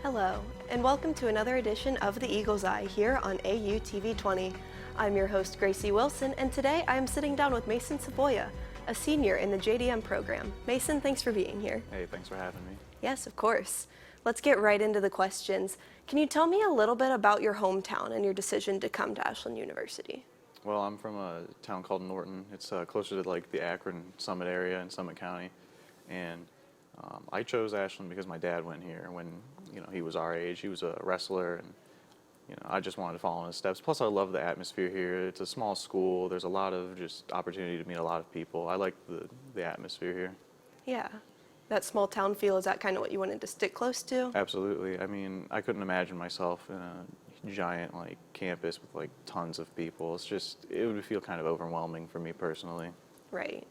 Hello, and welcome to another edition of The Eagle's Eye here on AU TV 20. I'm your host, Gracie Wilson, and today I am sitting down with Mason Savoia, a senior in the JDM program. Mason, thanks for being here. Hey, thanks for having me. Yes, of course. Let's get right into the questions. Can you tell me a little bit about your hometown and your decision to come to Ashland University? Well, I'm from a town called Norton. It's closer to like the Akron Summit area in Summit County, and I chose Ashland because my dad went here when he was our age. He was a wrestler, and I just wanted to follow in his steps. Plus, I love the atmosphere here. It's a small school. There's a lot of just opportunity to meet a lot of people. I like the atmosphere here. Yeah, that small town feel, is that kind of what you wanted to stick close to? Absolutely. I mean, I couldn't imagine myself in a giant like campus with like tons of people. It would feel kind of overwhelming for me personally. Right.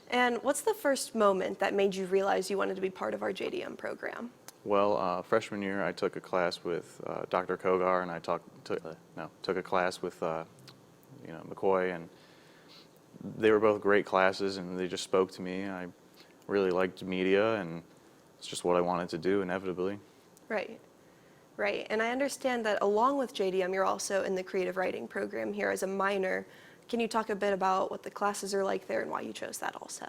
And what's the first moment that made you realize you wanted to be part of our JDM program? Well, freshman year, I took a class with Dr. Kogar, and I took a class with McCoy, and they were both great classes, and they just spoke to me. I really liked media, and it's just what I wanted to do, inevitably. Right, right. And I understand that along with JDM, you're also in the creative writing program here as a minor. Can you talk a bit about what the classes are like there and why you chose that also?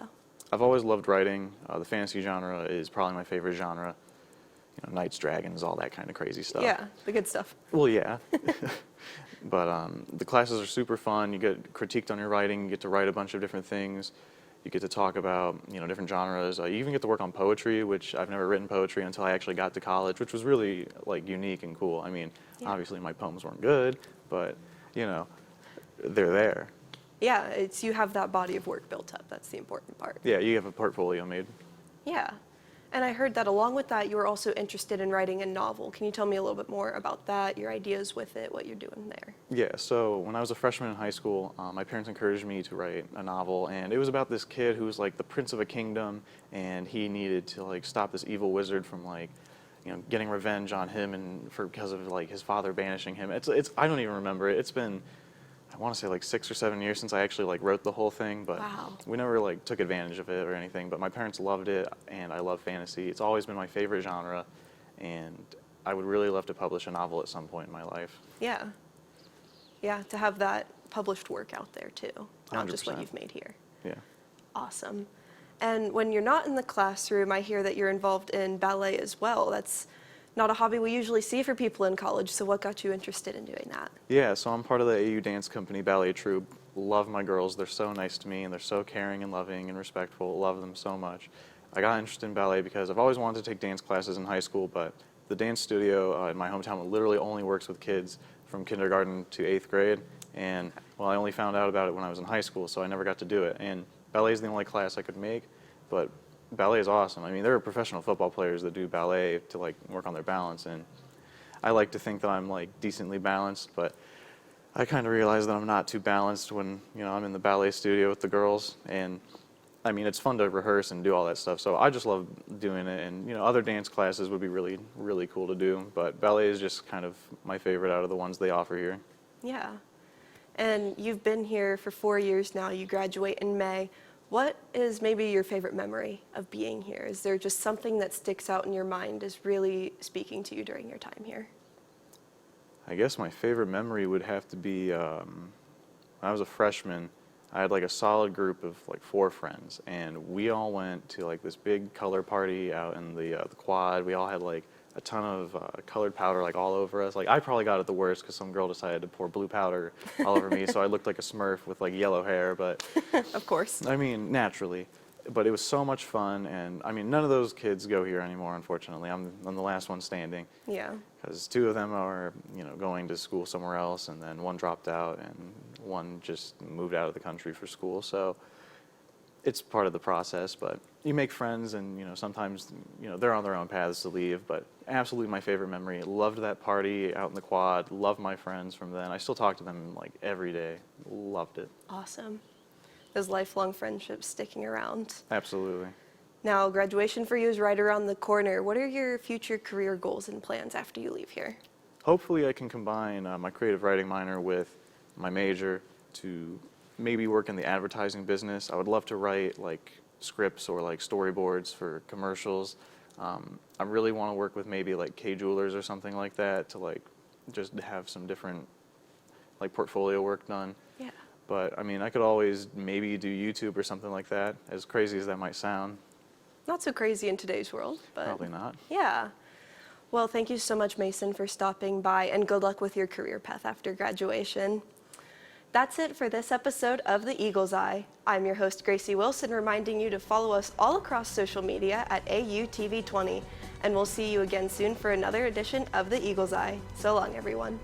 I've always loved writing. The fantasy genre is probably my favorite genre. Knights, dragons, all that kind of crazy stuff. Yeah, the good stuff. Well, yeah. But the classes are super fun. You get critiqued on your writing. You get to write a bunch of different things. You get to talk about different genres. You even get to work on poetry, which I've never written poetry until I actually got to college, which was really like unique and cool. I mean, Obviously my poems weren't good, but they're there. Yeah, you have that body of work built up. That's the important part. Yeah, you have a portfolio made. Yeah. And I heard that along with that, you were also interested in writing a novel. Can you tell me a little bit more about that, your ideas with it, what you're doing there? Yeah, so when I was a freshman in high school, my parents encouraged me to write a novel, and it was about this kid who was like the prince of a kingdom, and he needed to like stop this evil wizard from getting revenge on him because of like his father banishing him. It's I don't even remember it. It's been, I want to say like 6 or 7 years since I actually like wrote the whole thing, but we never like took advantage of it or anything. But my parents loved it, and I love fantasy. It's always been my favorite genre, and I would really love to publish a novel at some point in my life. Yeah. Yeah, to have that published work out there too, not 100%. Just what you've made here. Yeah. Awesome. And when you're not in the classroom, I hear that you're involved in ballet as well. That's not a hobby we usually see for people in college, so what got you interested in doing that? Yeah, so I'm part of the AU dance company, Ballet Troupe. Love my girls. They're so nice to me, and they're so caring and loving and respectful. Love them so much. I got interested in ballet because I've always wanted to take dance classes in high school, but the dance studio in my hometown literally only works with kids from kindergarten to 8th grade, and well, I only found out about it when I was in high school, so I never got to do it. And ballet is the only class I could make, but ballet is awesome. I mean, there are professional football players that do ballet to like work on their balance, and I like to think that I'm like decently balanced, but I kind of realize that I'm not too balanced when I'm in the ballet studio with the girls. And I mean, it's fun to rehearse and do all that stuff, so I just love doing it. And other dance classes would be really, really cool to do, but ballet is just kind of my favorite out of the ones they offer here. Yeah. And you've been here for 4 years now. You graduate in May. What is maybe your favorite memory of being here? Is there just something that sticks out in your mind as really speaking to you during your time here? I guess my favorite memory would have to be when I was a freshman. I had like a solid group of like 4 friends, and we all went to like this big color party out in the quad. We all had like a ton of colored powder like all over us. Like I probably got it the worst because some girl decided to pour blue powder all over me, so I looked like a Smurf with like yellow hair. But of course. I mean, naturally. But it was so much fun, and I mean, none of those kids go here anymore, unfortunately. I'm the last one standing. Yeah. Because 2 of them are, going to school somewhere else, and then 1 dropped out, and 1 just moved out of the country for school. So it's part of the process, but you make friends, and sometimes they're on their own paths to leave. But absolutely my favorite memory. Loved that party out in the quad. Loved my friends from then. I still talk to them like every day. Loved it. Awesome. Those lifelong friendships sticking around. Absolutely. Now, graduation for you is right around the corner. What are your future career goals and plans after you leave here? Hopefully I can combine my creative writing minor with my major to maybe work in the advertising business. I would love to write like scripts or like storyboards for commercials. I really want to work with maybe like K Jewelers or something like that to like just have some different like portfolio work done. Yeah. But I mean, I could always maybe do YouTube or something like that, as crazy as that might sound. Not so crazy in today's world, but Probably not. yeah. Well, thank you so much, Mason, for stopping by, and good luck with your career path after graduation. That's it for this episode of The Eagle's Eye. I'm your host, Gracie Wilson, reminding you to follow us all across social media at AUTV20, and we'll see you again soon for another edition of The Eagle's Eye. So long, everyone.